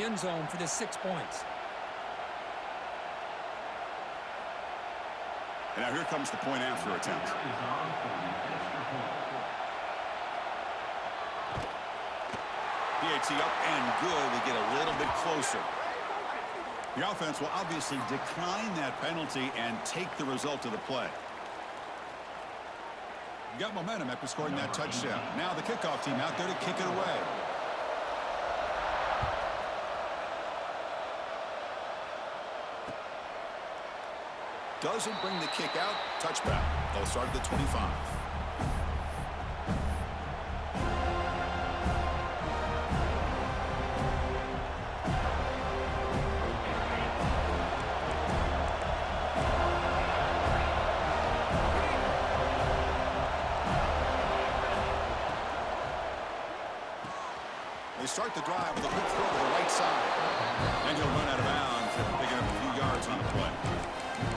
end zone for the 6 points. And now here comes the point after attempt. PAT up and good. They get a little bit closer. The offense will obviously decline that penalty and take the result of the play. You got momentum after scoring that touchdown. Now the kickoff team out there to kick it away. Doesn't bring the kick out. Touchback. They'll start at the 25. They start the drive with a quick throw to the right side. And he'll run out of bounds after picking up a few yards on the play.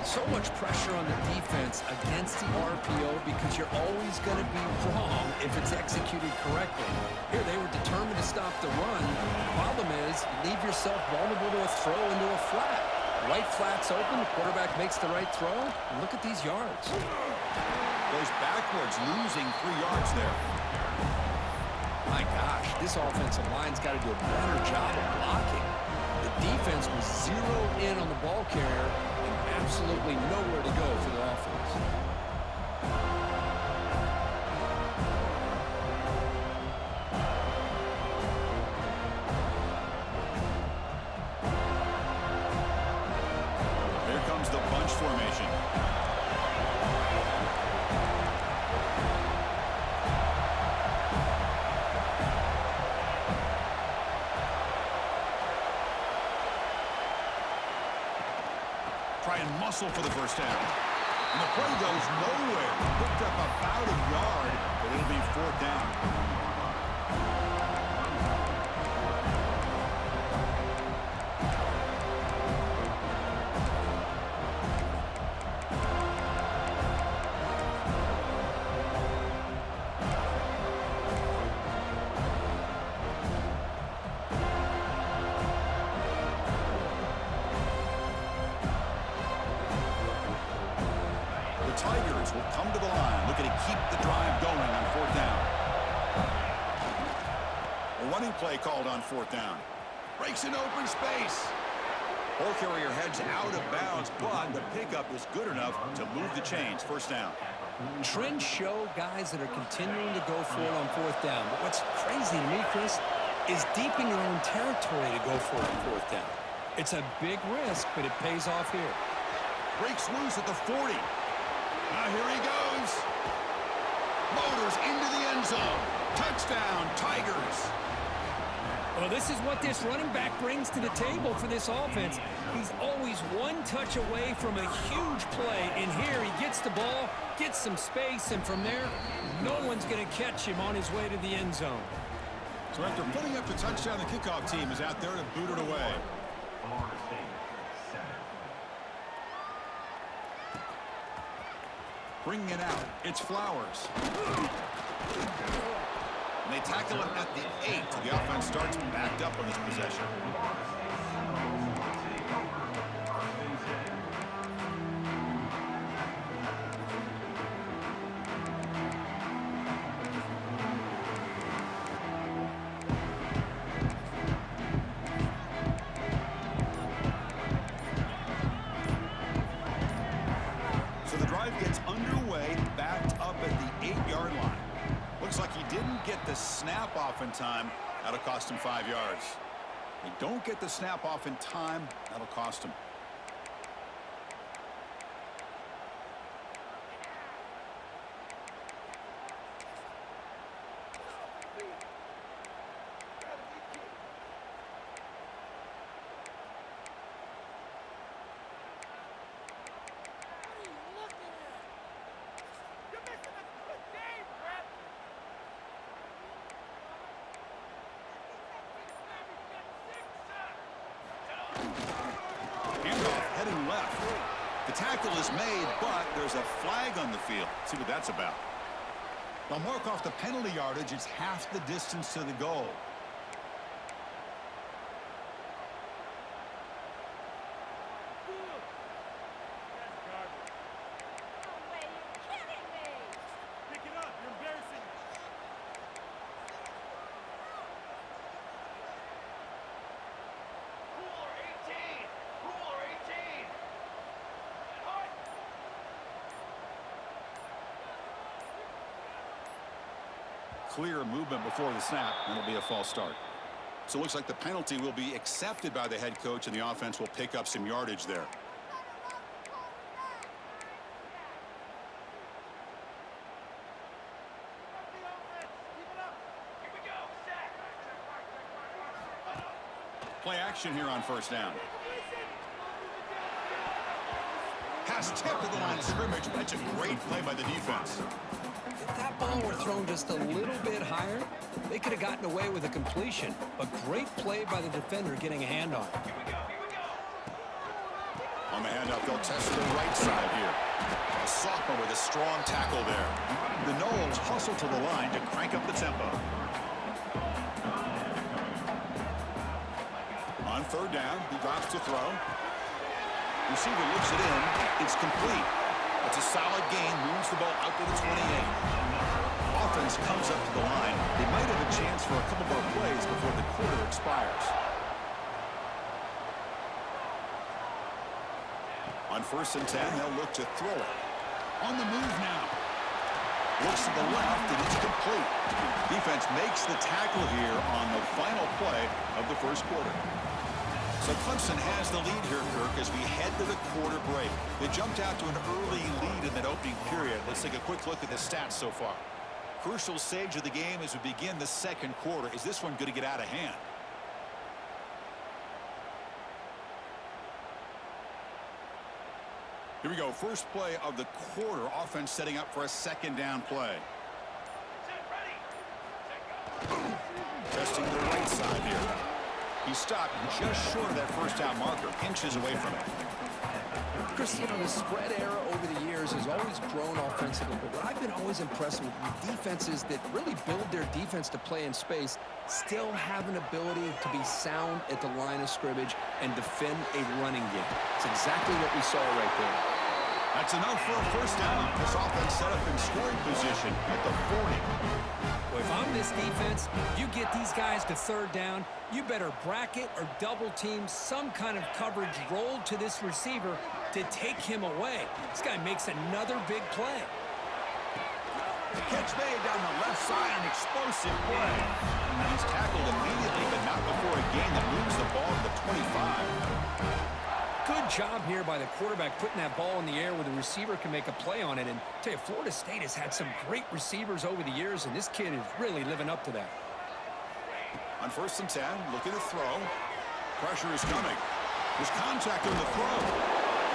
So much pressure on the defense against the RPO because you're always going to be wrong if it's executed correctly. Here they were determined to stop the run. The problem is you leave yourself vulnerable to a throw into a flat. Right flat's open, the quarterback makes the right throw, and look at these yards. Goes backwards, losing 3 yards there. My gosh, this offensive line's got to do a better job of blocking. The defense was zeroed in on the ball carrier and absolutely nowhere to go for the offense. Here comes the bunch formation. Try and muscle for the first down. And the play goes nowhere. Picked up about a yard, but it'll be 4th down. Tigers will come to the line, looking to keep the drive going on 4th down. A running play called on 4th down. Breaks in open space. Ball carrier heads out of bounds, but the pickup is good enough to move the chains. 1st down. Trends show guys that are continuing to go for it on 4th down. But what's crazy to me, Chris, is deep in your own territory to go for it on 4th down. It's a big risk, but it pays off here. Breaks loose at the 40. Now here he goes. Motors into the end zone. Touchdown, Tigers. Well, this is what this running back brings to the table for this offense. He's always one touch away from a huge play, and here he gets the ball, gets some space, and from there, no one's going to catch him on his way to the end zone. So after putting up the touchdown, the kickoff team is out there to boot it away. Bringing it out, it's Flowers. And they tackle him at the 8. The offense starts backed up on this possession. Gets underway, backed up at the 8-yard line. Looks like he didn't get the snap off in time. That'll cost him 5 yards. They don't get the snap off in time. That'll cost him. Handoff heading left. The tackle is made, but there's a flag on the field. Let's see what that's about. They'll mark off the penalty yardage. It's half the distance to the goal. clear movement before the snap, and it'll be a false start. So it looks like the penalty will be accepted by the head coach, and the offense will pick up some yardage there. Play action here on first down. Pass tipped to the line of scrimmage. That's a great play by the defense. If that ball were thrown just a little bit higher, they could have gotten away with a completion. But great play by the defender getting a hand on it. On the handoff, they'll test the right side here. A sophomore with a strong tackle there. The Noles hustle to the line to crank up the tempo. On third down, he drops to throw. Receiver looks it in. It's complete. It's a solid gain. Moves the ball out to the 28. Offense comes up to the line. They might have a chance for a couple more plays before the quarter expires. On 1st and 10, they'll look to throw it. On the move now. Looks to the left, and it's complete. Defense makes the tackle here on the final play of the first quarter. So Clemson has the lead here, Kirk, as we head to the quarter break. They jumped out to an early lead in that opening period. Let's take a quick look at the stats so far. Crucial stage of the game as we begin the second quarter. Is this one going to get out of hand? Here we go. First play of the quarter. Offense setting up for a second down play. Testing the right side here. He stopped just short of that first down marker, inches away from it. Chris, you know, the spread era over the years has always grown offensively, but what I've been always impressed with defenses that really build their defense to play in space still have an ability to be sound at the line of scrimmage and defend a running game. It's exactly what we saw right there. That's enough for a first down. This offense set up in scoring position at the 40. Well, if I'm this defense, you get these guys to third down, you better bracket or double team some kind of coverage rolled to this receiver to take him away. This guy makes another big play. Catch made down the left side, an explosive play. He's tackled immediately, but not before a gain that moves the ball to the 25. Good job here by the quarterback putting that ball in the air where the receiver can make a play on it. And I tell you, Florida State has had some great receivers over the years, and this kid is really living up to that. On 1st and 10, looking to throw. Pressure is coming. There's contact on the throw.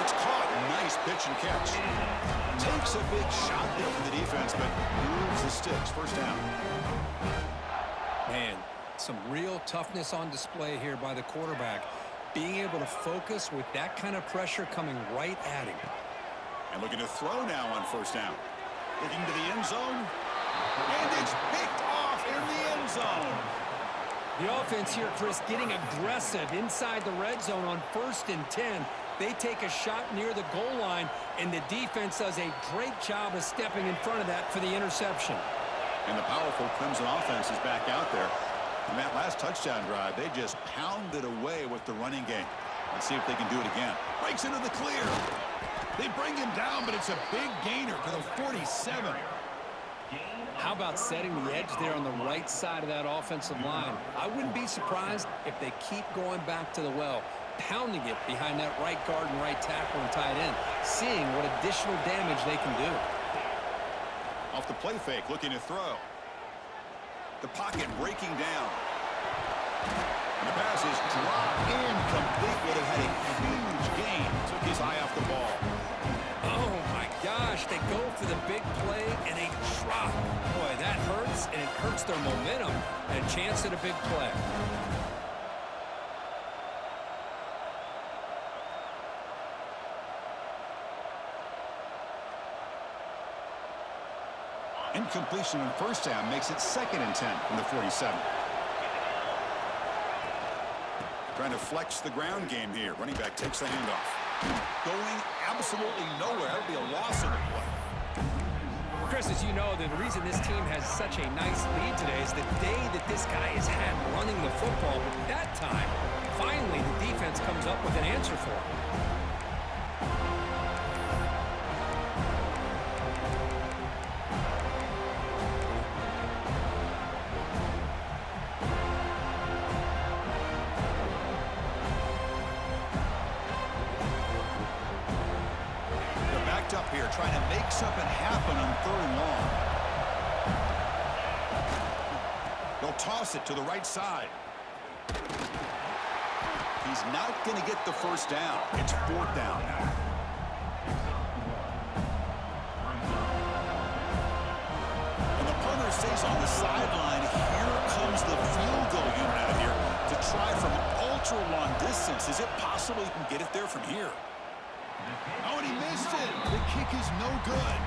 It's caught. Nice pitch and catch. Takes a big shot there from the defense, but moves the sticks. First down. Man, some real toughness on display here by the quarterback. Being able to focus with that kind of pressure coming right at him. And looking to throw now on first down. Looking to the end zone. And it's picked off in the end zone. The offense here, Chris, getting aggressive inside the red zone on 1st and 10. They take a shot near the goal line, and the defense does a great job of stepping in front of that for the interception. And the powerful Clemson offense is back out there. In that last touchdown drive, they just pounded away with the running game. Let's see if they can do it again. Breaks into the clear. They bring him down, but it's a big gainer to the 47. How about setting the edge there on the right side of that offensive line? I wouldn't be surprised if they keep going back to the well, pounding it behind that right guard and right tackle and tight end, seeing what additional damage they can do. Off the play fake, looking to throw. The pocket breaking down. And the pass is dropped incomplete. Would have had a huge gain. Took his eye off the ball. Oh, my gosh. They go for the big play, and they drop. Boy, that hurts, and it hurts their momentum and a chance at a big play. Incompletion on first down makes it 2nd and 10 from the 47. Trying to flex the ground game here. Running back takes the handoff. Going absolutely nowhere. That would be a loss of the play. Chris, as you know, the reason this team has such a nice lead today is the day that this guy has had running the football. But that time, finally, the defense comes up with an answer for him. trying to make something happen on 3rd and long. They'll toss it to the right side. He's not going to get the first down. It's 4th down now. And the punter stays on the sideline. Here comes the field goal unit out here to try from ultra long distance. Is it possible he can get it there from here? Oh, and he missed it. The kick is no good.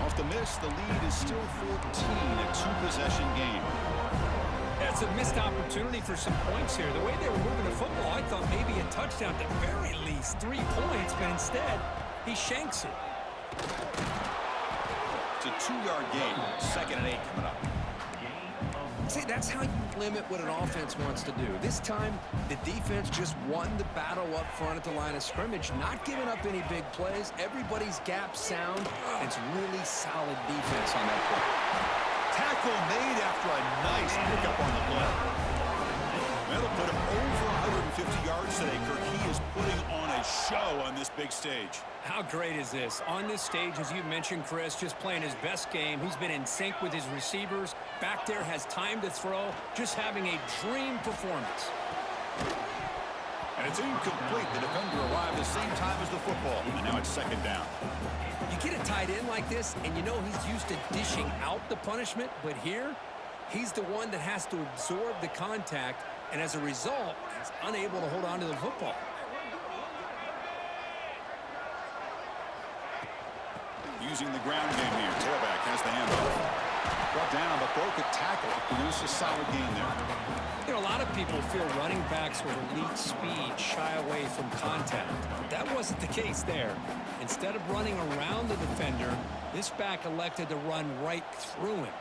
Off the miss, the lead is still 14, a 2-possession game. That's a missed opportunity for some points here. The way they were moving the football, I thought maybe a touchdown at the very least, 3 points, but instead, he shanks it. It's a 2-yard gain. 2nd and 8 coming up. See, that's how you limit what an offense wants to do. This time, the defense just won the battle up front at the line of scrimmage, not giving up any big plays. Everybody's gap sound, and it's really solid defense on that play. Tackle made after a nice pickup on the play. That'll put him over 150 yards today. Kirk, he is putting on a show on this big stage. How great is this? On this stage, as you mentioned, Chris, just playing his best game. He's been in sync with his receivers. Back there, has time to throw. Just having a dream performance. And it's incomplete. The defender arrived the same time as the football. And now it's 2nd down. You get a tight end like this, and you know he's used to dishing out the punishment, but here, he's the one that has to absorb the contact, and as a result, he's unable to hold on to the football. Using the ground game here. Tailback has the handoff. Brought down, but broke a tackle to produce a solid gain there. You know, a lot of people feel running backs with elite speed shy away from contact. But that wasn't the case there. Instead of running around the defender, this back elected to run right through him.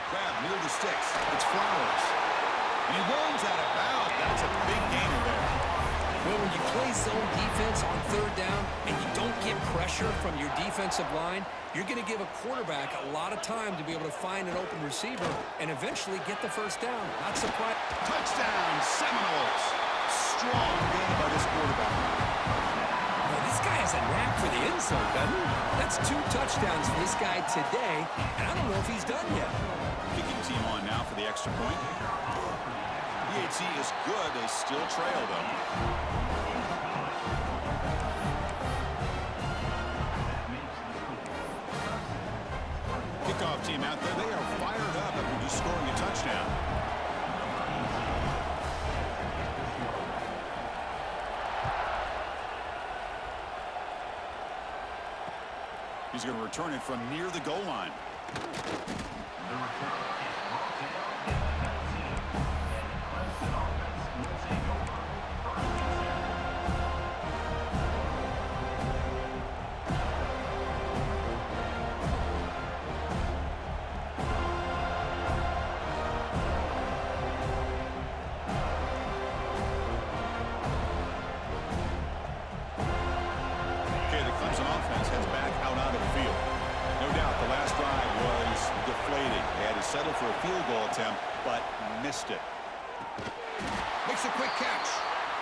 Grab near the sticks. It's Flowers. And he runs out of bounds. That's a big gainer there. Well, when you play zone defense on 3rd down and you don't get pressure from your defensive line, you're going to give a quarterback a lot of time to be able to find an open receiver and eventually get the first down. Not surprised. Touchdown, Seminoles. Strong game by this quarterback. Well, this guy has a knack for the end zone, doesn't he? That's 2 touchdowns for this guy today, and I don't know if he's done yet. Kicking team on now for the extra point. BHC is good. They still trail, though. Kickoff team out there. They are fired up after just scoring a touchdown. He's going to return it from near the goal line. Settled for a field goal attempt, but missed it. Makes a quick catch.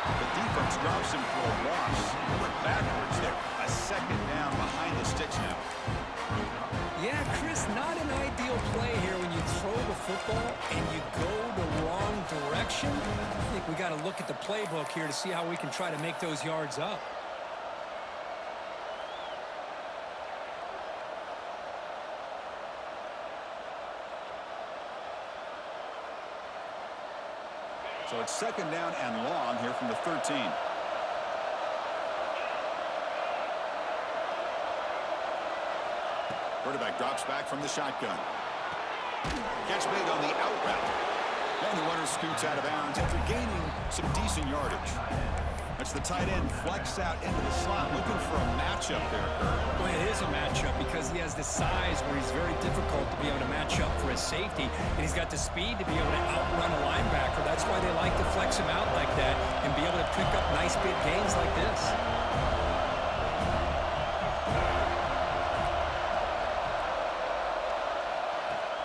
The defense drops him for a loss. Went backwards there. A 2nd down behind the sticks now. Yeah, Chris, not an ideal play here when you throw the football and you go the wrong direction. I think we got to look at the playbook here to see how we can try to make those yards up. So it's 2nd down and long here from the 13. Quarterback drops back from the shotgun. Catch made on the out route. And the runner scoots out of bounds after gaining some decent yardage. That's the tight end flex out into the slot, looking for a matchup there, Kurt. Well, it is a matchup because he has the size where he's very difficult to be able to match up for his safety, and he's got the speed to be able to outrun a linebacker. That's why they like to flex him out like that and be able to pick up nice big gains like this.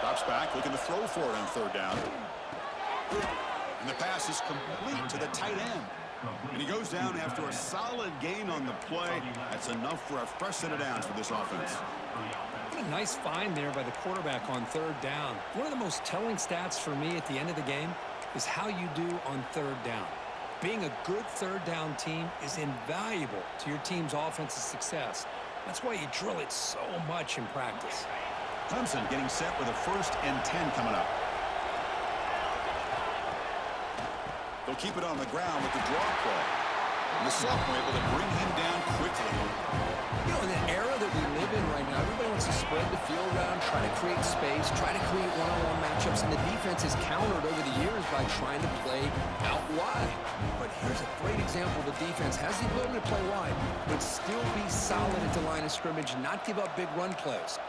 Drops back, looking to throw for it on 3rd down. And the pass is complete to the tight end. And he goes down after a solid gain on the play. That's enough for a fresh set of downs for this offense. What a nice find there by the quarterback on third down. One of the most telling stats for me at the end of the game is how you do on third down. Being a good third down team is invaluable to your team's offensive success. That's why you drill it so much in practice. Clemson getting set with a 1st and 10 coming up. They'll keep it on the ground with the draw play. And the sophomore able to bring him down quickly. You know, in the era that we live in right now, everybody wants to spread the field around, try to create space, try to create one-on-one matchups, and the defense has countered over the years by trying to play out wide. But here's a great example. The defense has the ability to play wide, but still be solid at the line of scrimmage, not give up big run plays.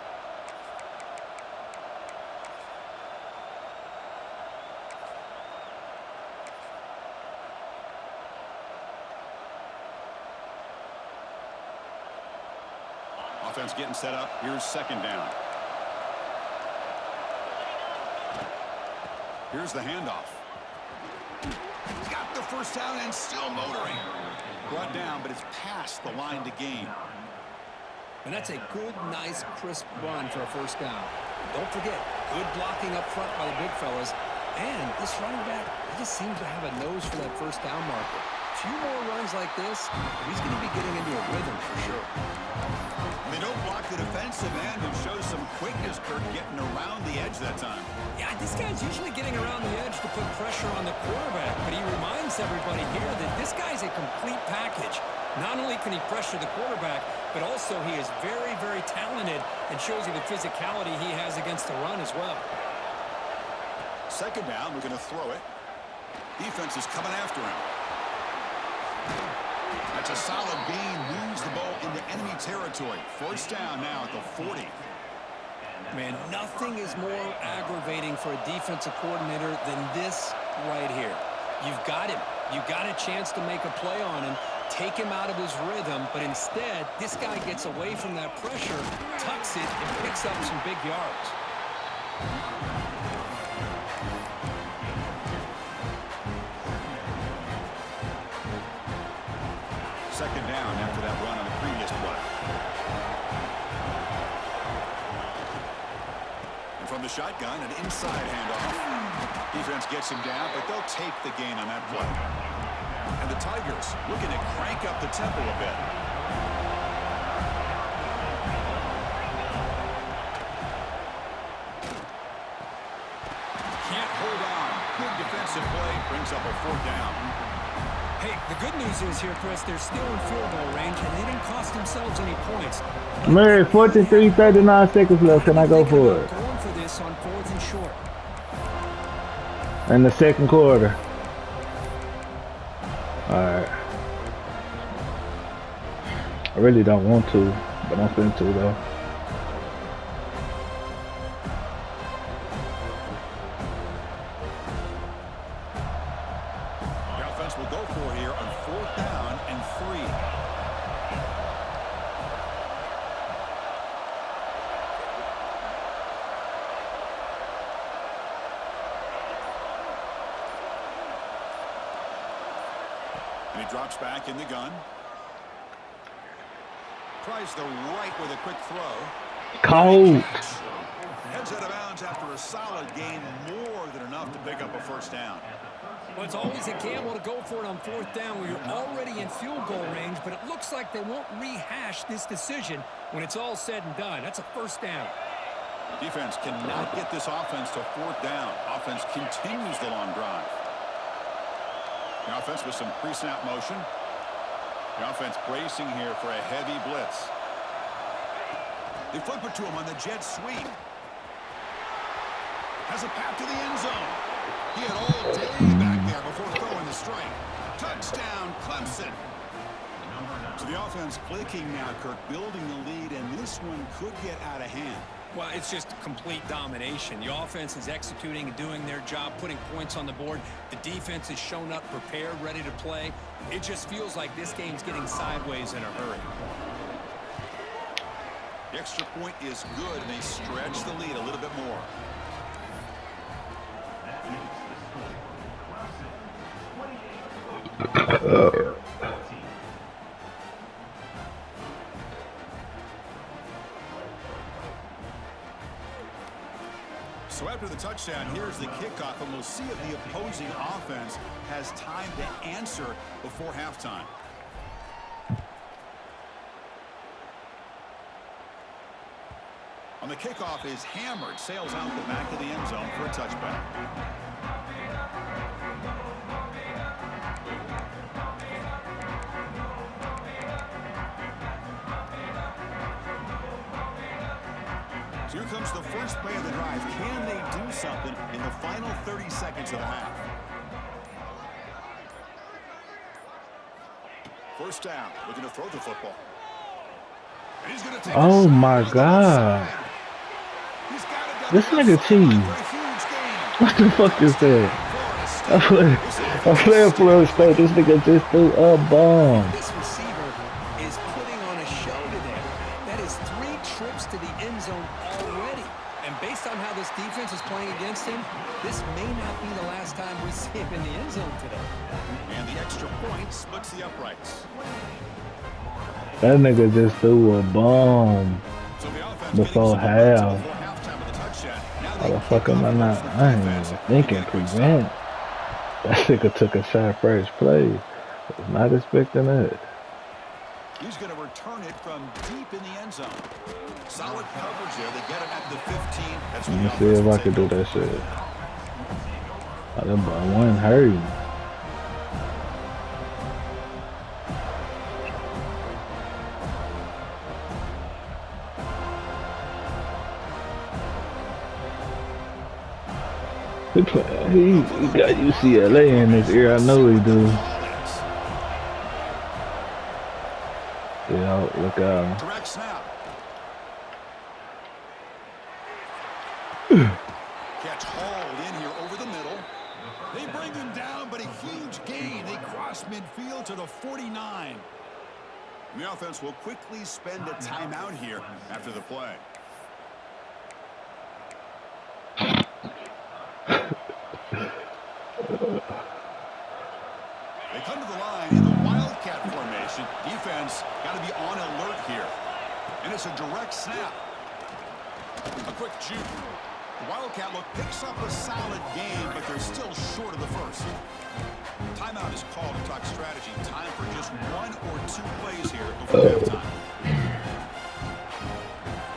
Offense getting set up. Here's 2nd down. Here's the handoff. Got the 1st down and still motoring. Brought down, but it's past the line to gain. And that's a good, nice, crisp run for a 1st down. Don't forget, good blocking up front by the big fellas. And this running back, he just seems to have a nose for that 1st down marker. A few more runs like this, he's going to be getting into a rhythm for sure. They don't block the defensive end and show some quickness, Kirk, getting around the edge that time. Yeah, this guy's usually getting around the edge to put pressure on the quarterback, but he reminds everybody here that this guy's a complete package. Not only can he pressure the quarterback, but also he is very, very talented and shows you the physicality he has against the run as well. 2nd down, we're going to throw it. Defense is coming after him. That's a solid gain, moves the ball into enemy territory. 1st down now at the 40. Man, nothing is more aggravating for a defensive coordinator than this right here. You've got him. You've got a chance to make a play on him, take him out of his rhythm, but instead, this guy gets away from that pressure, tucks it, and picks up some big yards. 2nd down after that run on the previous play. And from the shotgun, an inside handoff. Defense gets him down, but they'll take the gain on that play. And the Tigers looking to crank up the tempo a bit. Can't hold on. Good defensive play. Brings up a 4th down. Hey, the good news is here, Chris, they're still in field goal range, and they didn't cost themselves any points. Mary, 43, 39 seconds left. Can I go for it? Going for this on 4th and short. In the 2nd quarter. Alright. I really don't want to, but I'm finna to though. The offense will go for here on 4th down and 3. And he drops back in the gun. Tries the right with a quick throw. Cold. Heads out of bounds after a solid gain, more than enough to pick up a 1st down. Well, it's always a gamble to go for it on 4th down where you're already in field goal range, but it looks like they won't rehash this decision when it's all said and done. That's a 1st down. Defense cannot get this offense to 4th down. Offense continues the long drive. The offense with some pre-snap motion. The offense bracing here for a heavy blitz. They flip it to him on the jet sweep. Has a path to the end zone. He had all day back there before throwing the strike. Touchdown, Clemson. So the offense clicking now, Kirk, building the lead, and this one could get out of hand. Well, it's just complete domination. The offense is executing and doing their job, putting points on the board. The defense has shown up, prepared, ready to play. It just feels like this game's getting sideways in a hurry. The extra point is good, and they stretch the lead a little bit more. So after the touchdown, here's the kickoff, and we'll see if the opposing offense has time to answer before halftime. On the kickoff is hammered, sails out the back of the end zone for a touchback. So here comes the first play of the drive. Can they do something in the final 30 seconds of the half? First down, looking to throw the football. And he's going to take Oh my god. This nigga cheese. What the fuck is that? I play Florida State. This nigga just threw a bomb. This receiver is putting on a show today. That is 3 trips to the end zone already. And based on how this defense is playing against him, this may not be the last time we see him in the end zone today. And the extra point splits the uprights. That nigga just threw a bomb So the offense before getting half. before halftime of the touchdown. Now How they the fuck kick am I off not? first I ain't defense. even thinking prevent. That nigga took a shot first play. Was not expecting that. He's going to return it from deep in the end zone. Solid coverage there. They get him at the 15. That's Let where me the see offense if will I can take do over. that shit. Oh, that boy wasn't hurting. He got UCLA in his ear. I know he do. Yeah, look out. Direct snap. Catch hauled in here over the middle. They bring him down, but a huge gain. They cross midfield to the 49. And the offense will quickly spend a timeout here after the play. They come to the line in the Wildcat formation. Defense got to be on alert here. And it's a direct snap. A quick juke. The Wildcat look picks up a solid game, but they're still short of the first. Timeout is called to talk strategy. Time for just 1 or 2 plays here before halftime.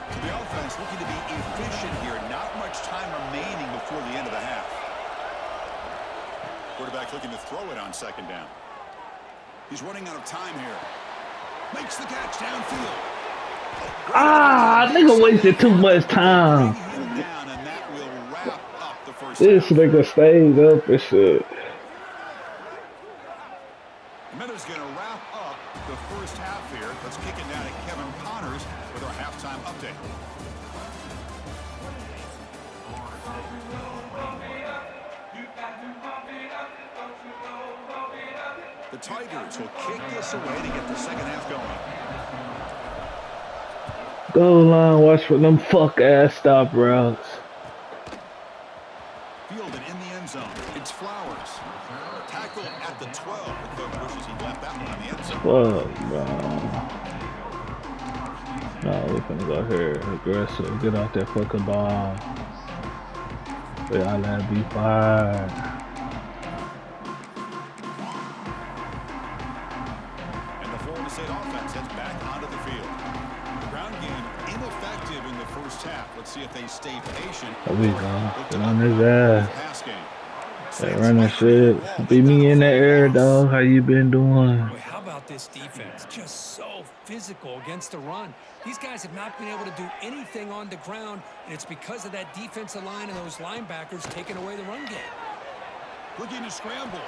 So the offense looking to be efficient here. Not much time remaining before the end of the half. Quarterback looking to throw it on second down. He's running out of time here. Makes the catch downfield. Ah, nigga wasted too much time. Down, and that will wrap up the first This half. nigga stayed up and shit. And that is going to wrap up the first half here. Let's kick it down to Kevin Connors with our halftime update. The Tigers will kick this away to get the second half going. Goal line, watch for them fuck ass stop routes. Fielded in the end zone. It's Flowers. Tackled at the 12. The coach wishes he left that one in the end zone. Fuck, bro. No, we finna go here. Aggressive. Get out that fucking ball. We all that be fired. And the Florida State offense heads back onto the field. The ground game ineffective in the first half. Let's see if they stay patient. There we go. Get on his ass. Pass game. That running shit. Beat me in the air, dog. How you been doing? Boy, how about this defense? Just so physical against the run. These guys have not been able to do anything on the ground, and it's because of that defensive line and those linebackers taking away the run game. Looking to scramble.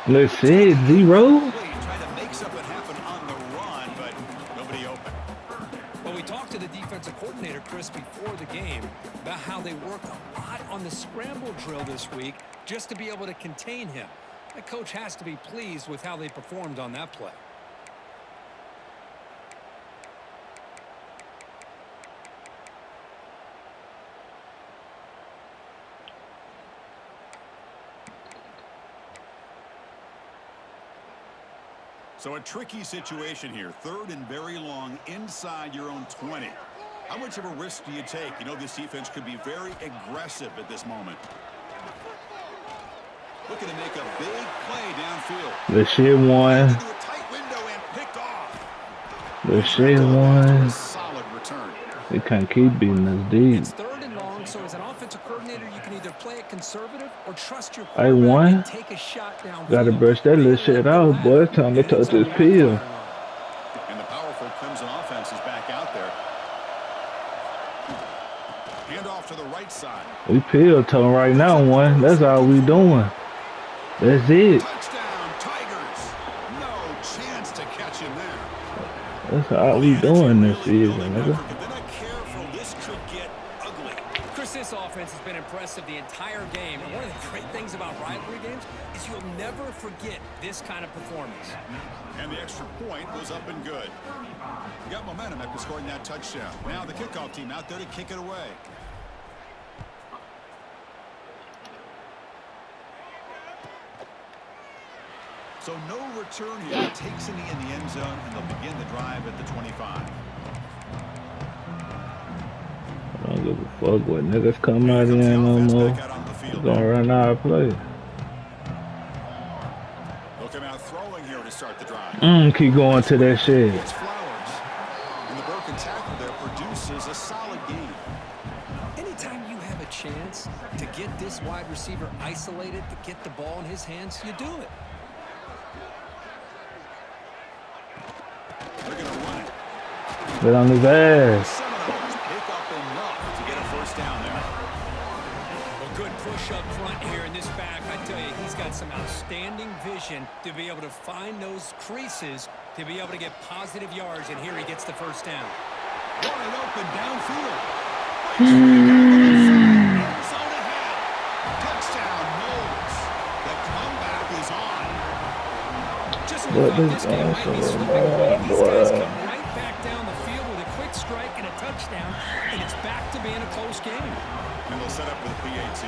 Let's see, 0. Trying to make something happen on the run, but nobody open. Well, we talked to the defensive coordinator, Chris, before the game about how they worked a lot on the scramble drill this week just to be able to contain him. The coach has to be pleased with how they performed on that play. So a tricky situation here. 3rd and very long inside your own 20. How much of a risk do you take? You know, this defense could be very aggressive at this moment. Looking to make a big play downfield. The shit one. Into a tight window and picked off. The shit one. Solid return. They can't keep beating us deep. It's 3rd and long, so as an offensive coordinator, you can either play it conservative or trust your I quarterback won. and take a shot downfield. Gotta brush that little shit out, boy. It's time to touch this peel. And the powerful Clemson offense is back out there. Hand off to the right side. We peel tone right now, one. That's all we doing. That's it. Touchdown, Tigers. No chance to catch him there. That's all we doing this season, nigga. If they're not careful, this could get ugly. Chris, this offense has been impressive the entire game. And one of the great things about rivalry games is you'll never forget this kind of performance. And the extra point was up and good. You got momentum after scoring that touchdown. Now the kickoff team out there to kick it away. So no return here. Takes in the end zone, and they'll begin the drive at the 25. I don't give a fuck what niggas come out here no more. We're gonna run our play. They'll come out throwing here to start the drive. Keep going to that shit. It's Flowers. And the broken tackle there produces a solid game. Anytime you have a chance to get this wide receiver isolated, to get the ball in his hands, you do it. They're going to run it. Get on his ass. Seminoles pick up enough to get a first down there. A good push up front here in this back. I tell you, he's got some outstanding vision to be able to find those creases, to be able to get positive yards, and here he gets the first down. Wide open downfield. Zone ahead. Touchdown, Knowles. The comeback is on. Just when you thought this game might be slipping away, these guys come right back down the field with a quick strike and a touchdown, and it's back to being a close game. And they'll set up with PAT.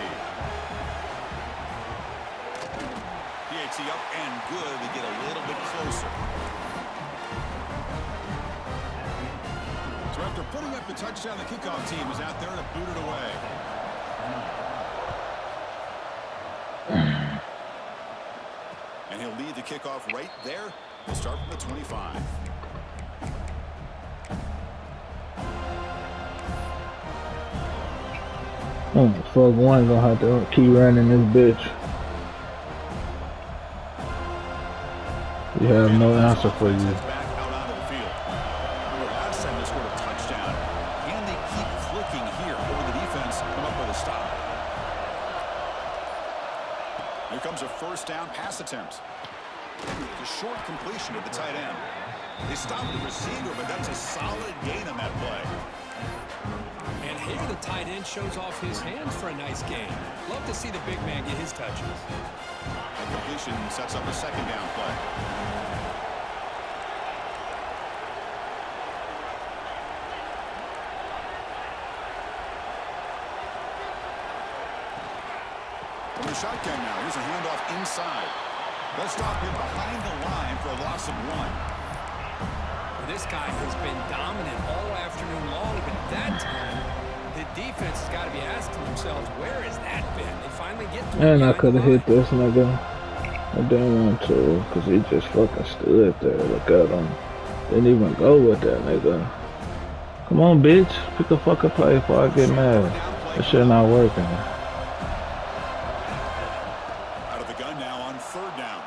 PAT up and good to get a little bit closer. So after putting up the touchdown, the kickoff team is out there to boot it away. And he'll lead the kickoff right there. We'll start from the 25. Oh, fuck one gonna have to keep running this bitch. We have no answer for you. Back out onto the field. Remember last time they scored a touchdown. Can they keep clicking here? Or the defense come up with a stop? Here comes a first down pass attempt. The short completion to the tight end. They stopped the receiver, but that's a solid gain on that play. And here the tight end shows off his hands for a nice gain. Love to see the big man get his touches. The completion sets up a second down play. From the shotgun now, here's a handoff inside. They'll stop him behind the line for a loss of 1. This guy has been dominant all afternoon long, but that time, the defense has got to be asking themselves, where has that been? They finally get to And I could have hit this nigga. I didn't want to, because he just fucking stood there. Look at him. Didn't even go with that nigga. Come on, bitch. Pick a fucking play before I get mad. That shit not working. Out of the gun now on third down.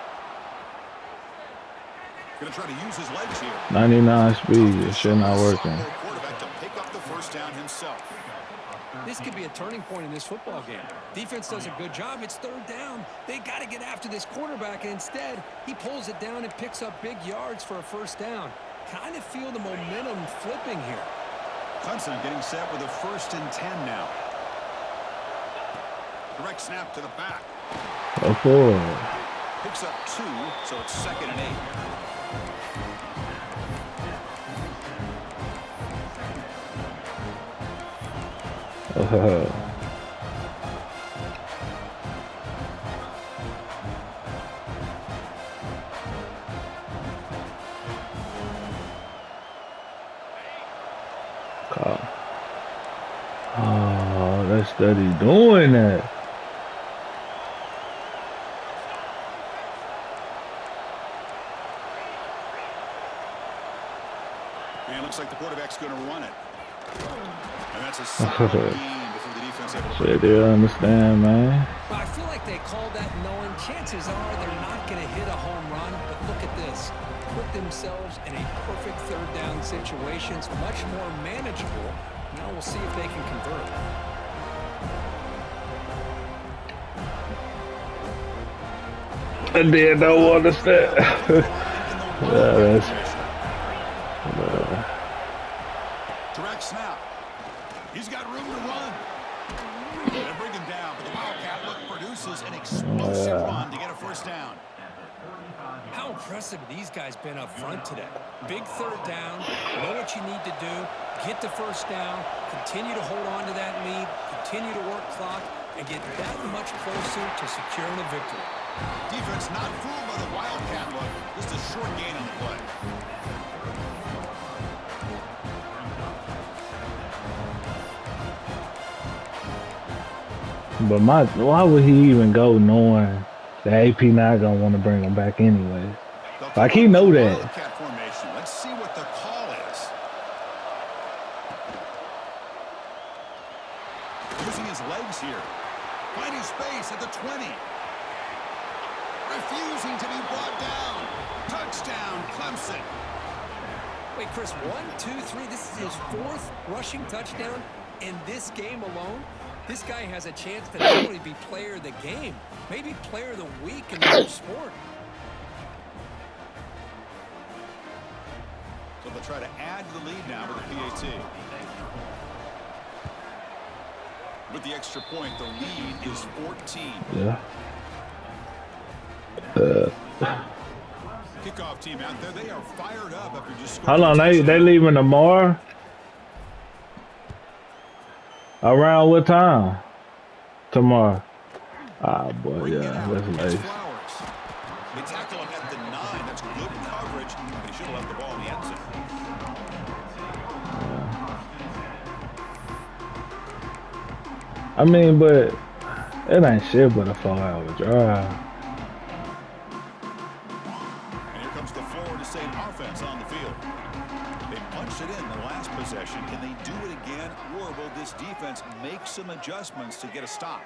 Gonna try to use his legs here. 99 speed. That shit not working. Quarterback to pick up the first down himself. This could be a turning point in this football game. Defense does a good job. It's third down. They got to get after this quarterback, and instead, he pulls it down and picks up big yards for a first down. Kind of feel the momentum flipping here. Clemson getting set with a 1st and 10 now. Direct snap to the back. Go forward. Picks up 2, so it's 2nd and 8. study doing that. And it looks like the quarterback's going to run it. And that's a solid gain before the defense able to Shit, they understand, man. Well, I feel like they called that knowing chances are they're not going to hit a home run, but look at this. Put themselves in a perfect third down situation. It's much more manageable. Now we'll see if they can convert. I did not understand. Yeah, that's. direct snap. He's got room to run. They bring him down, but the Wildcat look produces an explosive run to get a first down. How impressive have these guys been up front today? Big third down, know what you need to do, get the first down, continue to hold on to that lead, continue to work clock, and get that much closer to securing a victory. Defense not fooled by the Wildcat look. Just a short gain on the play. But why would he even go knowing the AP not gonna want to bring him back anyway? Like he know that. Wildcat formation. Let's see what the call is. Using his legs here. Finding space at the 20. Refusing to be brought down. Touchdown, Clemson. Wait, Chris, 1, 2, 3. This is his 4th rushing touchdown in this game alone. This guy has a chance to not only be player of the game, maybe player of the week in the sport. So they'll try to add to the lead now with the PAT. With the extra point, the lead is 14. Yeah. Kickoff team out there, they are fired up after just scoring. Hold on, they leaving tomorrow? Around what time? Tomorrow. Ah, boy, yeah, that's late. They tackle him at the 9. That's good coverage. They should have left the ball in the end zone. Yeah. I mean, but it ain't shit but a 4-hour drive. And here comes the Florida State offense on the field. They punched it in the last possession. Can they do it again, or will this defense make some adjustments to get a stop?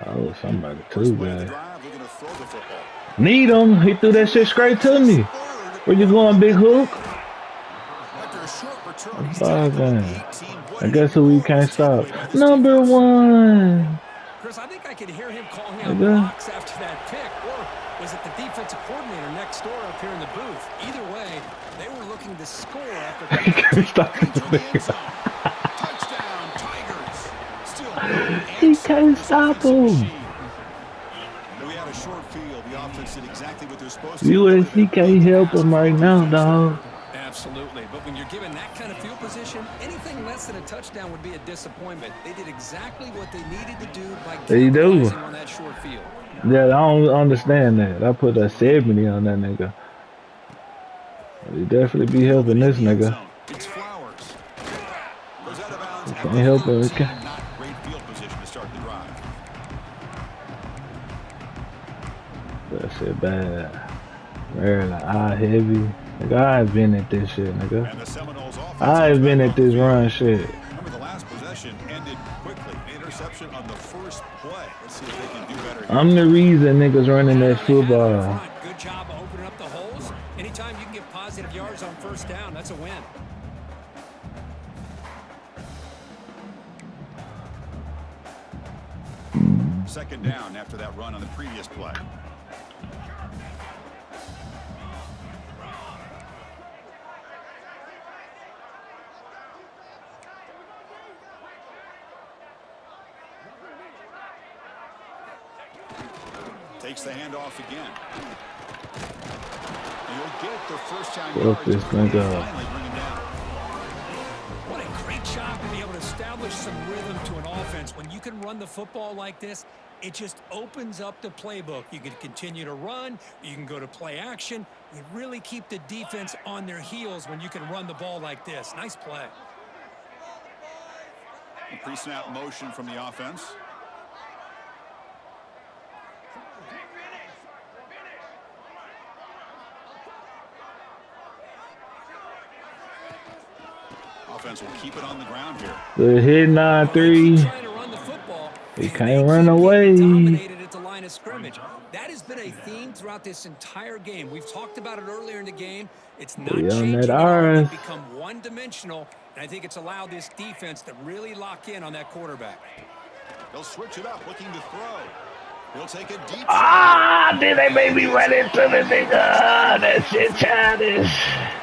Oh, somebody too bad. Looking to throw the football. Need him. He threw that shit straight to me. Where you going, big hook? After a short return, he's I guess who we can't stop. Number 1. Chris, I think I could hear him calling out blocks after that pick, or was it the defensive coordinator next door up here in the booth? Either way, they were looking to score after He can't stop this nigga. touchdown, Tigers. Still He can't stop him. We had a short field. The offense did exactly what they're supposed to. USC can't help him right now, dog. Absolutely, but when you're given that kind of field position, anything less than a touchdown would be a disappointment. They did exactly what they needed to do by capitalizing on that short field. Yeah, I don't understand that. I put a 70 on that nigga. He definitely be helping this nigga. It's Flowers. Goes out of bounds. Can't help him. Not great field position to start the drive. That shit bad. Very like eye heavy. Nigga, I've been at this shit, nigga. And the Seminoles offense. I've been at this run shit. Remember, the last possession ended quickly. Interception on the first play. Let's see if they can do better. I'm the reason niggas running that football. Good job of opening up the holes. Anytime you can get positive yards on first down, that's a win. Second down after that run on the previous play. Takes the handoff again. You'll get the first down yards. Fuck this nigga. Finally bring him down. What a great job to be able to establish some rhythm to an offense. When you can run the football like this, it just opens up the playbook. You can continue to run. You can go to play action. You really keep the defense on their heels when you can run the ball like this. Nice play. Pre-snap motion from the offense. Offense will keep it on the ground here. Good hit, 9-3. He can't run away. Dominated at the line of scrimmage. That has been a theme throughout this entire game. We've talked about it earlier in the game. It's not changing at all. They've become one-dimensional, and I think it's allowed this defense to really lock in on that quarterback. They'll switch it up, looking to throw. He'll take a deep shot. Did they make me run into the nigga? That shit childish.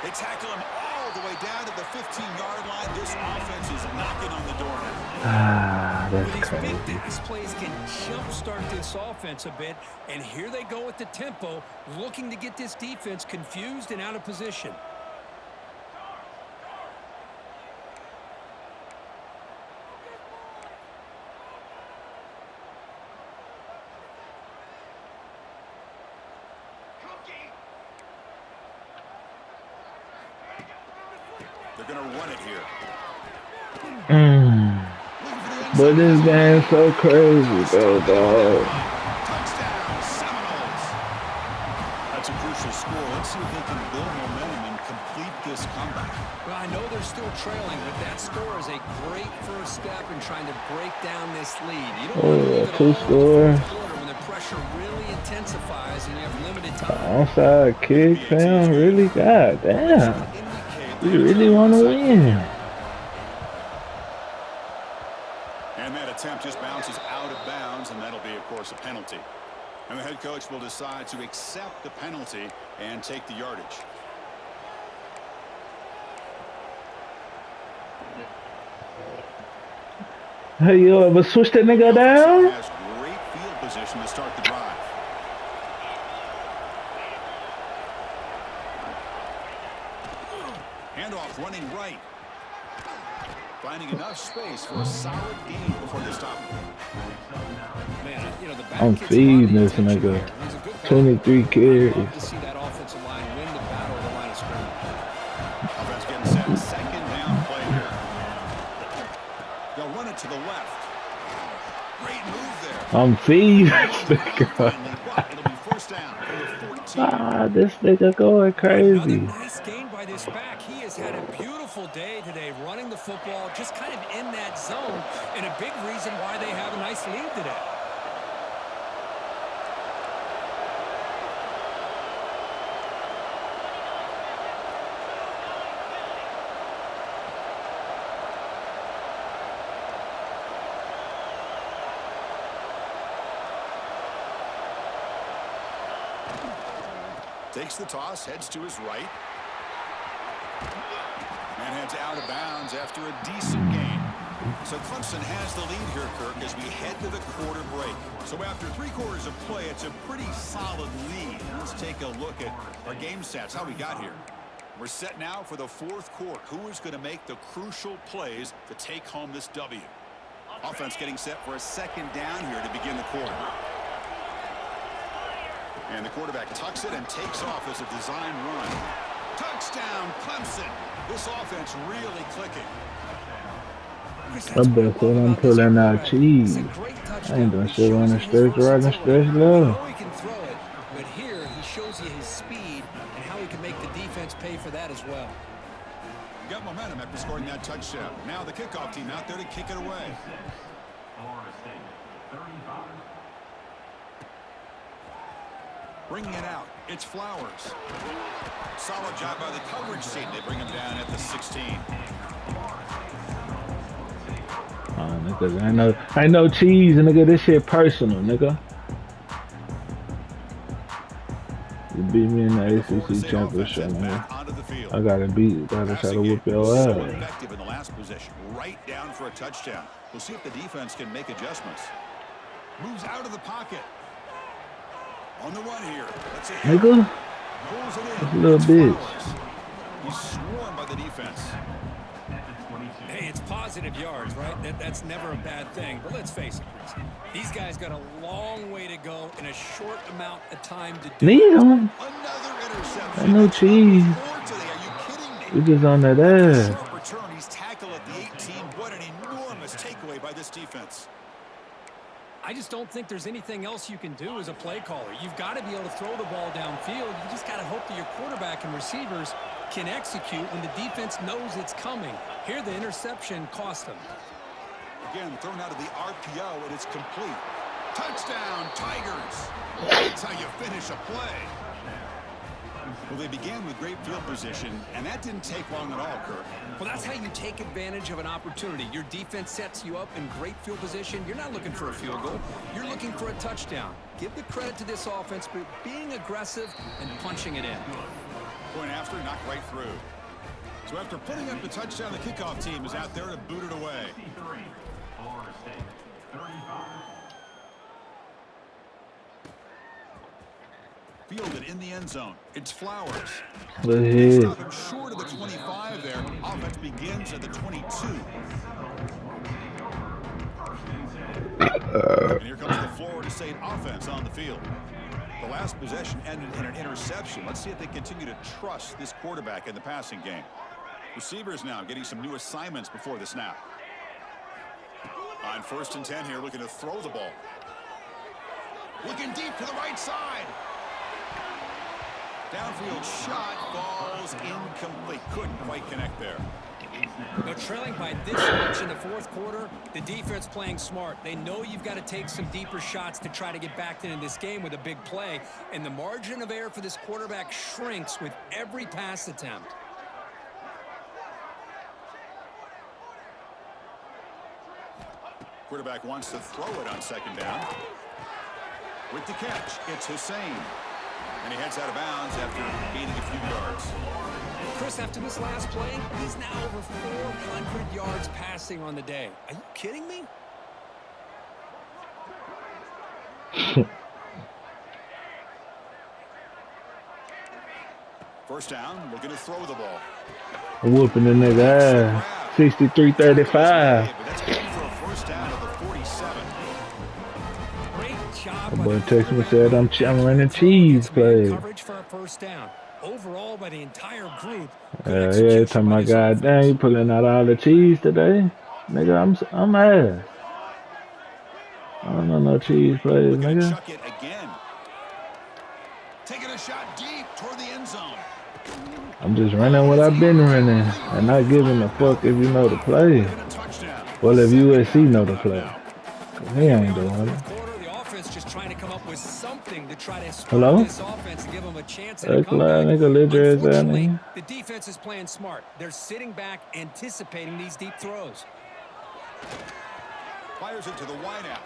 They tackle him all the way down to the 15-yard line. This offense is knocking on the door now. That's crazy. Big pass plays can jumpstart this offense a bit, and here they go with the tempo, looking to get this defense confused and out of position. They're going to run it here. But this game's so crazy, though, dog. Touchdown, Seminoles. That's a crucial score. Let's see if they can build momentum and complete this comeback. Well, I know they're still trailing, but that score is a great first step in trying to break down this lead. You don't want to leave it all two-score. when the pressure really intensifies and you have limited time. Onside kick, fam. Really? God damn. We really want to win. And that attempt just bounces out of bounds, and that'll be, of course, a penalty. And the head coach will decide to accept the penalty and take the yardage. Hey, you ever switch that nigga down? Has great field position to start the drive. Handoff running right. Finding enough space for a solid gain before they stop him. Man, you know, I'm feeding this nigga. 23 carries. To see that offensive line win the battle of the line of scrimmage. Offense getting set. Second down play here. They'll run it to the left. Great move there. I'm feeding this nigga. It'll be first down for the 14. This nigga going crazy. Another nice gain by this back. He has had a beautiful day today running the football, just kind of in that zone, and a big reason why they have a nice lead today. Takes the toss, heads to his right. And heads out of bounds after a decent gain. So Clemson has the lead here, Kirk, as we head to the quarter break. So after 3 quarters of play, it's a pretty solid lead. Let's take a look at our game stats, how we got here. We're set now for the 4th quarter. Who is going to make the crucial plays to take home this W? Offense getting set for a second down here to begin the quarter. And the quarterback tucks it and takes off as a design run. Touchdown, Clemson. This offense really clicking. I bet when I'm pulling out cheese. I ain't doing shit on the stretch right and stretch low. He can throw it, but here he shows you his speed and how he can make the defense pay for that as well. Got momentum after scoring that touchdown. Now the kickoff team out there to kick it away. Bringing it out, it's Flowers. Solid job by the coverage team. They bring him down at the 16. Nigga, I know cheese, nigga. This shit personal, nigga. You beat me in the ACC championship, nigga. I gotta try to whoop your ass. Effective in the last possession, right down for a touchdown. We'll see if the defense can make adjustments. Moves out of the pocket. On the run here. That's it. Nigga, Pulls it this in. little bitch. He's swarmed by the defense. Hey, it's positive yards, right? That's never a bad thing. But let's face it, Chris. These guys got a long way to go in a short amount of time to do. Need him. Another interception. I know cheese. Are you kidding me? We just on that ass. Short return. He's tackled at the 18. What an enormous take I just don't think there's anything else you can do as a play caller. You've got to be able to throw the ball downfield. You just got to hope that your quarterback and receivers can execute when the defense knows it's coming. Here, the interception cost them. Again, thrown out of the RPO, and it's complete. Touchdown, Tigers. That's how you finish a play. Well, they began with great field position, and that didn't take long at all, Kirk. Well, that's how you take advantage of an opportunity. Your defense sets you up in great field position. You're not looking for a field goal. You're looking for a touchdown. Give the credit to this offense for being aggressive and punching it in. Point after, knocked right through. So after putting up the touchdown, the kickoff team is out there to boot it away. Fielded in the end zone. It's Flowers. Stop him short of the 25 there. Offense begins at the 22. And here comes the Florida State offense on the field. The last possession ended in an interception. Let's see if they continue to trust this quarterback in the passing game. Receivers now getting some new assignments before the snap. On 1st and 10 here, looking to throw the ball. Looking deep to the right side. Downfield shot falls incomplete. Couldn't quite connect there. Now, trailing by this much in the fourth quarter, the defense playing smart. They know you've got to take some deeper shots to try to get back into this game with a big play, and the margin of error for this quarterback shrinks with every pass attempt. Quarterback wants to throw it on 2nd down. With the catch, it's Hussein. And he heads out of bounds after gaining a few yards. Chris, after this last play, he's now over 400 yards passing on the day. Are you kidding me? First down, looking to throw the ball. Whooping the nigga ass. 63-35. But that's good for a first down of the 47. The boy texted me said I'm running cheese play. Coverage for a first down. Overall, by the entire group. Yeah, talking my God, dang, you pulling out all the cheese today, nigga. I'm ass. I don't know no cheese plays, nigga. Chuck it again. Taking a shot deep toward the end zone. I'm just running what I've been running, and not giving a fuck if you know the play. Well, if USC know the play, 'cause he ain't doing it. Just trying to come up with something to try to hello? This offense and give them a chance. Unfortunately, the defense is playing smart. They're sitting back, anticipating these deep throws. Fires it to the wide out.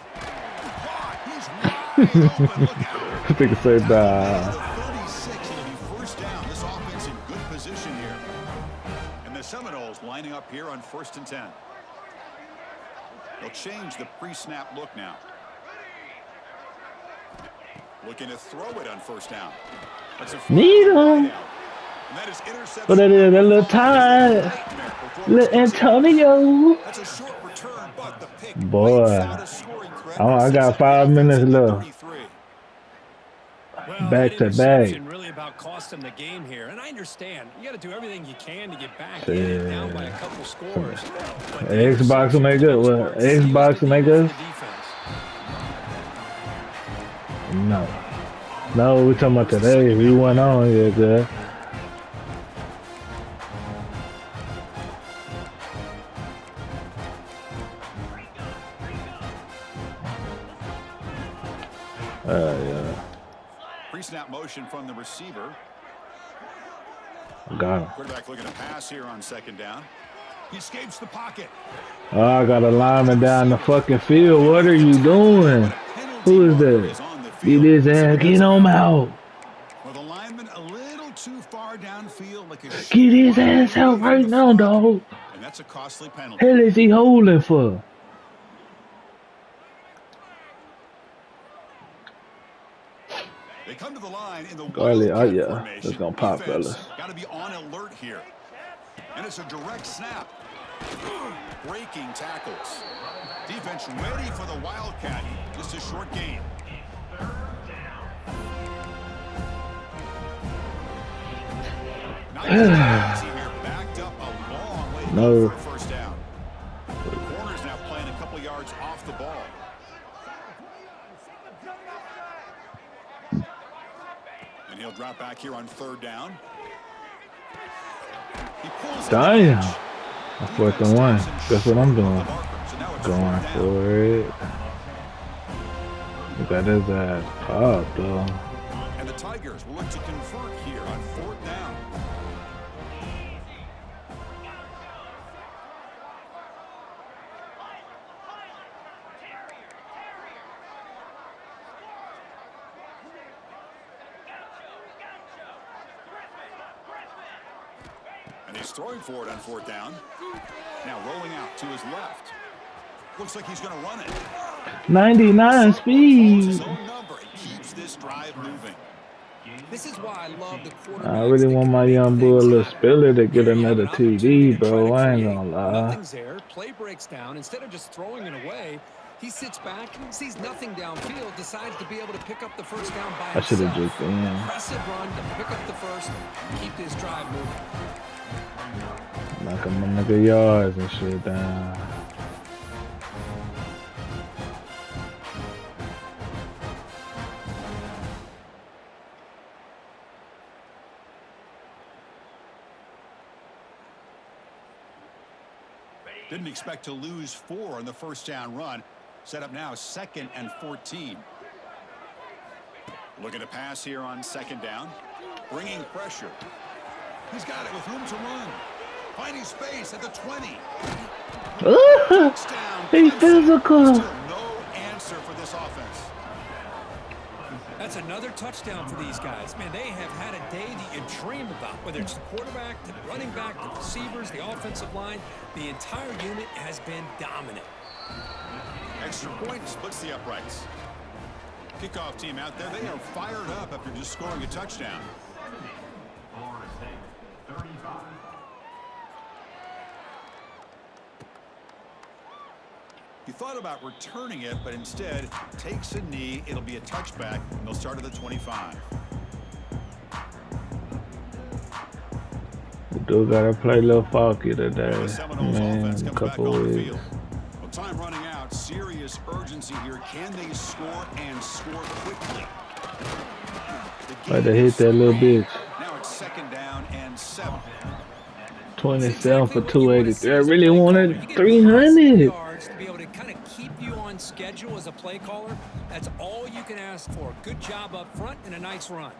He's wide open. Look out. I think it said, 36, it'll be first down. This offense in good position here. And the Seminoles lining up here on 1st and 10. They'll change the pre-snap look now. Looking to throw it on 1st down. That's a need him. But that is a little tired. Little Antonio. That's a short return, but the pick boy. I got 5 minutes left. Well, back to back. Really about cost them the game here, and I understand you got to do everything you can to get back in down by a couple scores. Xbox will make good. Well, Xbox will make us. No, we're talking about today. We went on here, good. Yeah. Pre-snap motion from the receiver. Got him. Quarterback looking to pass here on 2nd down. He escapes the pocket. Oh, I got a lineman down the fucking field. What are you doing? Who is that? Get his ass. Get him out. Well, the lineman a little too far downfield. Like get his ass out right now, dog. And that's a costly penalty. Hell is he holding for? They come to the line in the yeah, that's gonna pop, fellas. Got to be on alert here. And it's a direct snap. Breaking tackles. Defense ready for the Wildcat. Just a short gain. Backed up a long way no. For a first down. The corner's now playing a couple yards off the ball. And he'll drop back here on 3rd down. He pulls Damn. it. 4th and 1. Guess what I'm doing? Going for it. Look at his ass pop, though. And the Tigers will look to convert here on 4th down. And he's throwing for it on 4th down. Now rolling out to his left. Looks like he's going to run it. 99 speed. Keeps this drive moving. This is why I love the quarterback. I really want my young boy, Lil Spiller, to get another TD, bro. I ain't gonna lie. Nothing's there. Play breaks down. Instead of just throwing it away, he sits back, sees nothing downfield, decides to be able to pick up the first down by himself. I should have just been. Impressive run to pick up the first, keep this drive moving. Knocking my nigga yards and shit down. Didn't expect to lose 4 on the first down run. Set up now 2nd and 14. Looking to pass here on 2nd down. Bringing pressure. He's got it with room to run. Finding space at the 20. He's physical. Still no answer for this offense. That's another touchdown for these guys. Man, they have had a day that you dream about. Whether it's the quarterback, the running back, the receivers, the offensive line, the entire unit has been dominant. Extra point splits the uprights. Kickoff team out there, they are fired up after just scoring a touchdown. He thought about returning it, but instead takes a knee. It'll be a touchback, and they'll start at the 25. We do gotta play a little funky today, man. A couple weeks. Well, time running out. Serious urgency here. Can they score and score quickly? Had to hit that little bitch. Now it's 2nd down and 7. 27 for 283. I really wanted 300. To be able to kind of keep you on schedule as a play caller, that's all you can ask for. Good job up front and a nice run.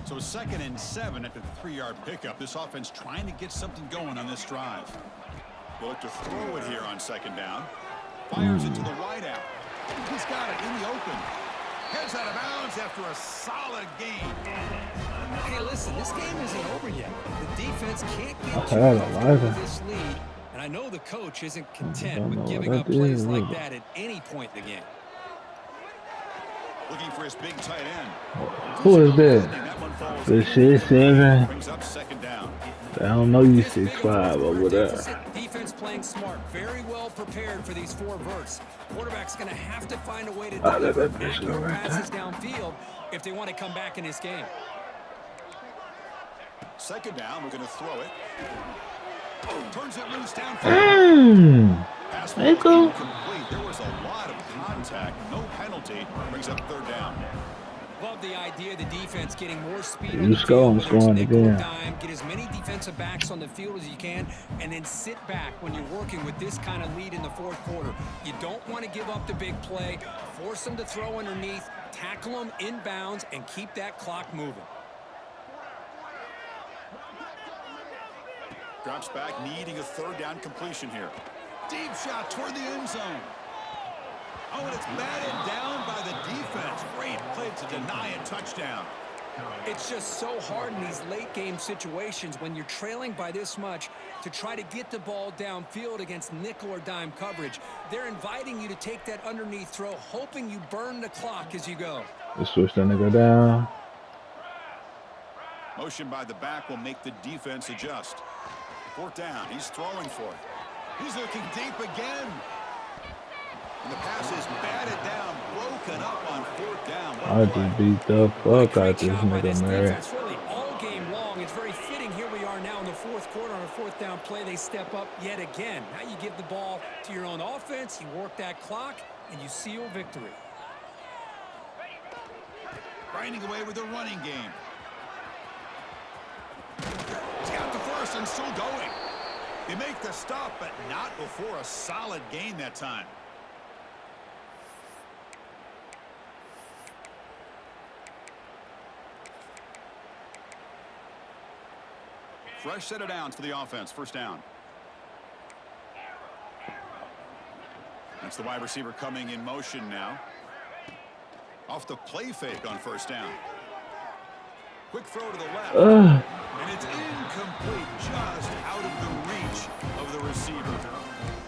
So 2nd and 7 after the 3-yard pickup. This offense trying to get something going on this drive. They'll look to throw it here on 2nd down. Fires it to the wide out. He's got it in the open. Heads out of bounds after a solid game. Hey, listen, this game isn't over yet. The defense can't get I too like comfortable it. with this lead. And I know the coach isn't content Don't with know giving what up that plays is, like really. that at any point in the game. Looking for his big tight end. Who is that? That one falls. This shit, 7. Brings up 2nd down. I don't know you This big 6'5" fourth over quarter there. deficit, defense playing smart, very well prepared for these 4 verts. Quarterback's going to have to find a way to let deliver that bitch go accurate right passes downfield if they want to come back in this game. 2nd down. We're going to throw it. Turns it loose downfield. Pass There you go. incomplete. There was a lot of contact. No penalty. Brings up 3rd down. Love the idea of the defense getting more speed You on the score, I'm field, whether it's scoring nickel or again. dime, get as many defensive backs on the field as you can, and then sit back when you're working with this kind of lead in the 4th quarter. You don't want to give up the big play, force them to throw underneath, tackle them inbounds, and keep that clock moving. Drops back, needing a 3rd down completion here. Deep shot toward the end zone. Oh, and it's batted down by the defense. Great play to deny a touchdown. It's just so hard in these late game situations when you're trailing by this much to try to get the ball downfield against nickel or dime coverage. They're inviting you to take that underneath throw, hoping you burn the clock as you go. Let's switch that nigga down. Motion by the back will make the defense adjust. 4th down. He's throwing for it. He's looking deep again. And the pass is batted down, broken up on 4th down. I just beat the fuck out this Job by this nigga, man. defense, really all game long. It's very fitting. Here we are now in the 4th quarter on a 4th down play. They step up yet again. Now you give the ball to your own offense. You work that clock, and you seal victory. grinding away with the running game. He's got the first and still going. They make the stop, but not before a solid gain that time. Fresh set of downs for the offense. First down. That's the wide receiver coming in motion now. Off the play fake on first down. Quick throw to the left. And it's incomplete, just out of the reach of the receiver.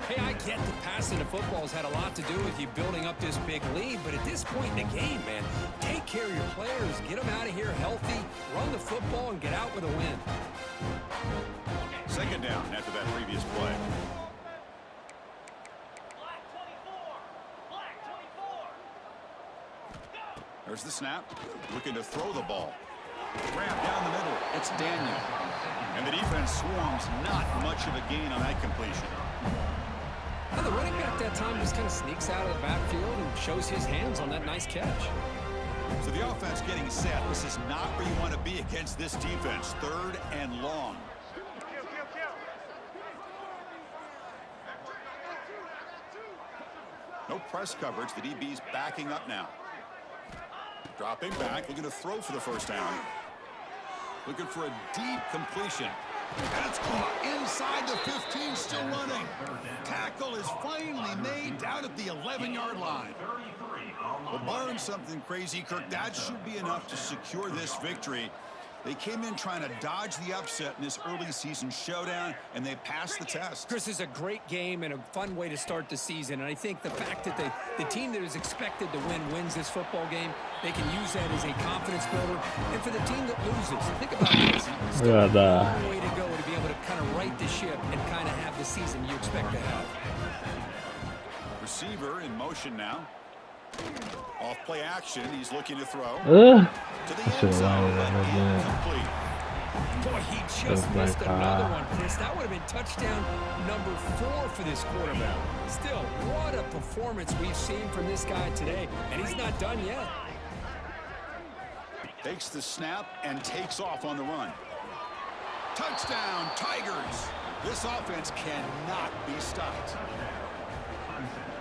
Hey, I get that passing the football has had a lot to do with you building up this big lead, but at this point in the game, man, take care of your players, get them out of here healthy, run the football, and get out with a win. Second down after that previous play. There's the snap. Looking to throw the ball. Grab down the middle. It's Daniel. And the defense swarms. Not much of a gain on that completion. Now, the running back that time just kind of sneaks out of the backfield and shows his hands on that nice catch. So the offense getting set. This is not where you want to be against this defense. Third and long. No press coverage. The DB's backing up now. Dropping back, looking to throw for the first down. Looking for a deep completion. And it's caught inside the 15, still running. Tackle is finally made down at the 11-yard line. Well, barring something crazy, Kirk, that should be enough to secure this victory. They came in trying to dodge the upset in this early season showdown, and they passed the test. Chris, is a great game and a fun way to start the season. And I think the fact that the team that is expected to win wins this football game, they can use that as a confidence builder. And for the team that loses, think about this. Still a long way to go to be able to kind of right the ship and kind of have the season you expect to have. Receiver in motion now. Off play action, he's looking to throw. To the end zone, but incomplete. Boy, he just missed another one, Chris. That would have been touchdown number 4 for this quarterback. Still, what a performance we've seen from this guy today, and he's not done yet. Takes the snap and takes off on the run. Touchdown, Tigers. This offense cannot be stopped.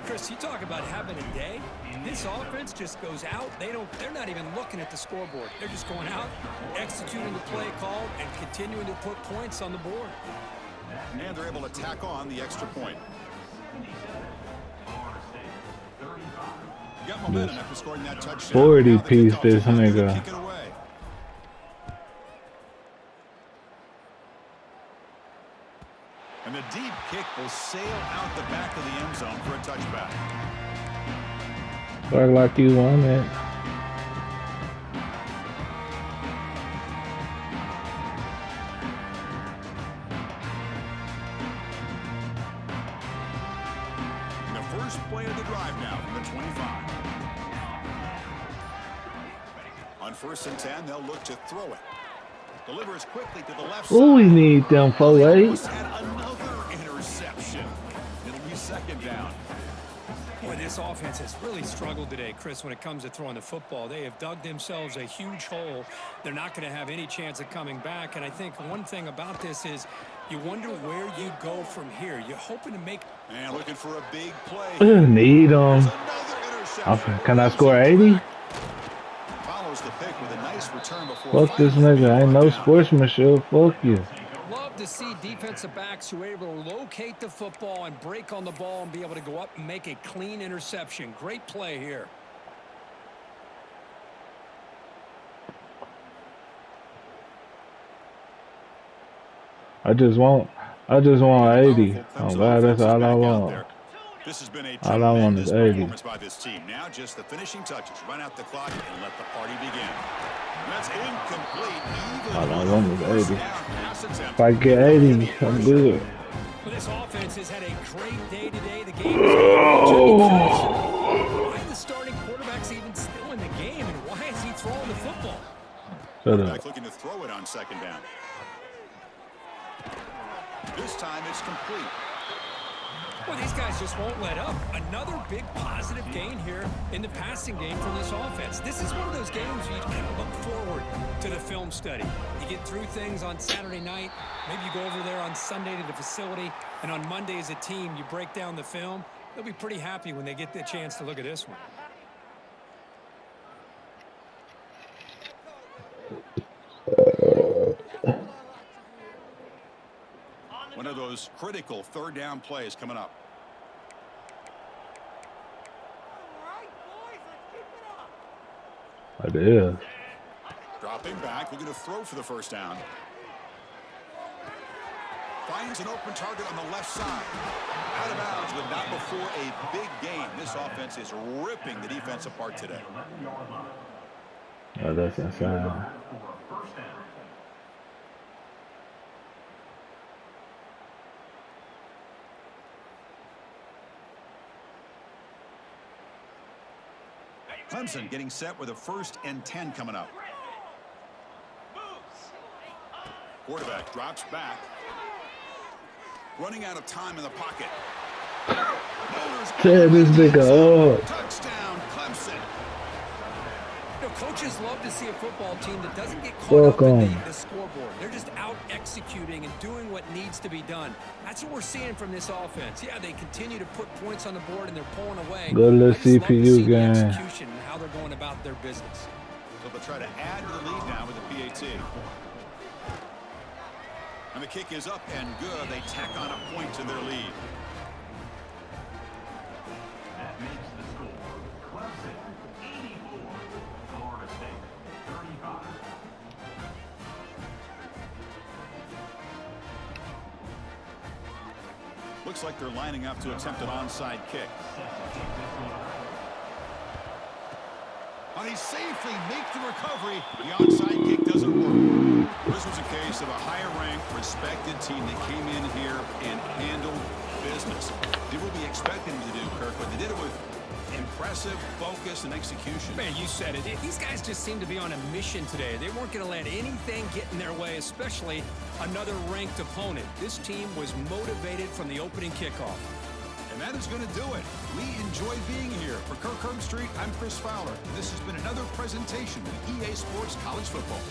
Chris, you talk about having a day. This offense just goes out. They're not even looking at the scoreboard. They're just going out, executing the play call, and continuing to put points on the board. And they're able to tack on the extra point. Got momentum after scoring that touchdown. 40-piece this nigga. Kick it away. And the deep kick will sail out the back of the end zone for a touchback. Work like you want it. And the first play of the drive now from the 25. On 1st and 10, they'll look to throw it. Delivers quickly to the left side. Oh, we need them 4-8. Had another interception. It'll be second down. Boy, this offense has really struggled today, Chris, when it comes to throwing the football. They have dug themselves a huge hole. They're not going to have any chance of coming back. And I think one thing about this is you wonder where you go from here. You're hoping to make... And looking for a big play. Need them. Okay, can I score 80? Follows the pick with a nice return before. Fuck this nigga. Ain't no sportsmanship. Fuck you. Love to see defensive backs who are able to locate the football and break on the ball and be able to go up and make a clean interception. Great play here. I just want 80. Oh God, that's all I want. This has been a all I want is 80. performance by this team. Now just the finishing touches. Run out the clock and let the party begin. That's incomplete. All I want is 80. If I get 80, I'm good. Well, this offense has had a great day today. The game why are the starting quarterbacks even still in the game, and why is he throwing the football? Shut up. Looking to throw it on second down. This time it's complete. Well, these guys just won't let up. Another big positive gain here in the passing game from this offense. This is one of those games where you kind of look forward to the film study. You get through things on Saturday night. Maybe you go over there on Sunday to the facility, and on Monday as a team, you break down the film. They'll be pretty happy when they get the chance to look at this one. One of those critical third down plays coming up. It is. Dropping back, looking to throw for the first down. Finds an open target on the left side. Out of bounds, but not before a big game. This offense is ripping the defense apart today. Oh, that's insane. Clemson getting set with a 1st and 10 coming up. Quarterback drops back. Running out of time in the pocket. Tear this nigga up. Touchdown, Clemson. You know, coaches love to see a football team that doesn't get caught up in the scoreboard. They're just out executing and doing what needs to be done. That's what we're seeing from this offense. Yeah, they continue to put points on the board and they're pulling away. Good little CPU game. Execution and how they're going about their business. So they'll try to add to the lead now with the PAT. And the kick is up and good. They tack on a point to their lead. That makes the score Clemson 84, Florida State 35. Looks like they're lining up to attempt an onside kick. And he safely makes the recovery. The onside kick doesn't work. This was a case of a higher-ranked, respected team that came in here and handled business. Did what we expected them to do, Kirk, but they did it with impressive focus and execution. Man, you said it. These guys just seem to be on a mission today. They weren't going to let anything get in their way, especially another ranked opponent. This team was motivated from the opening kickoff. And that is going to do it. We enjoy being here. For Kirk Herbstreit, I'm Chris Fowler. And this has been another presentation of EA Sports College Football.